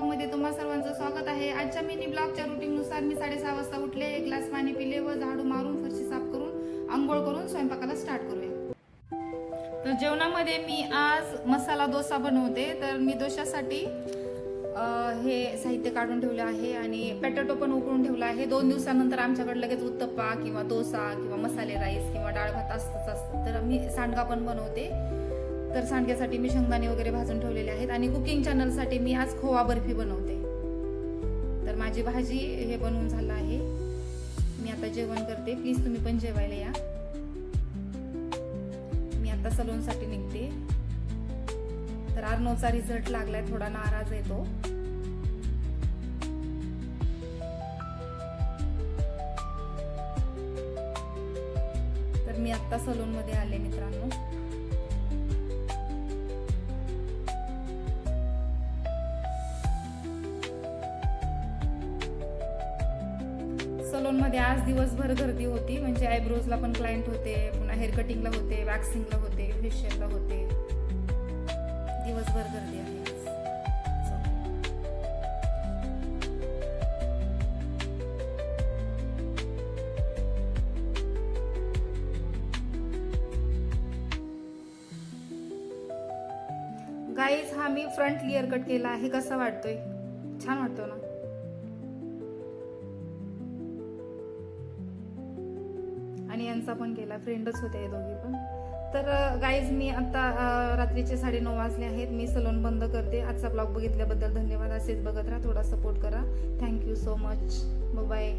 मध्ये तुम्हा सर्वांचं स्वागत आहे। आजच्या मिनी ब्लॉगच्या रुटीननुसार मी 6:30 वाजता उठले, एक ग्लास पाणी पिले व झाडू मारून फरशी साफ करून आंघोळ करून स्वयंपाकाला स्टार्ट करूया। तर जेवणामध्ये मी आज मसाला डोसा बनवते। तर मी डोशासाठी हे साहित्य काढून ठेवले आहे आणि पॅटेटो पण उकळून ठेवला आहे। 2 दिवसानंतर आमच्याकडे लगेच उत्तप्पा किंवा डोसा किंवा मसाले राईस किंवा डाळ भात असतं। तर मी सांडगा पण बनवते। तर सांडग्यासाठी मी शेंगदाणे वगैरे भाजून ठेवलेले आहेत आणि कुकिंग चॅनलसाठी मी आज खोवा बर्फी बनवते। तर माझी भाजी हे बनवून झालं आहे। मी आता जेवण करते, प्लीज तुम्ही पण जेवायला या। मी आता सलूनसाठी निघते। तर अर्नवचा रिझल्ट लागलाय, थोडा नाराज आहे तो। तर मी आता सलून मध्ये आले मित्रांनो। सलून मध्ये आज दिवसभर गर्दी होती, म्हणजे आयब्रोजला पण क्लायंट होते, पुन्हा हेअर कटिंगला होते, वॅक्सिंगला होते, फेशियलला होते। दिवसभर गर्दी आहे गाईज। हा मी फ्रंट लेअर कट केला आहे, कसा वाटतोय? छान वाटतो ना? आणि यांचा पण केला, फ्रेंडच होते हे दोघे पण। तर गाईज मी आता रात्रीचे 9:30 वाजले आहेत। मी सलून बंद करते। आजचा ब्लॉग बघितल्याबद्दल धन्यवाद। असेच बघत राहा, थोडा सपोर्ट करा। Thank you so much, bye bye.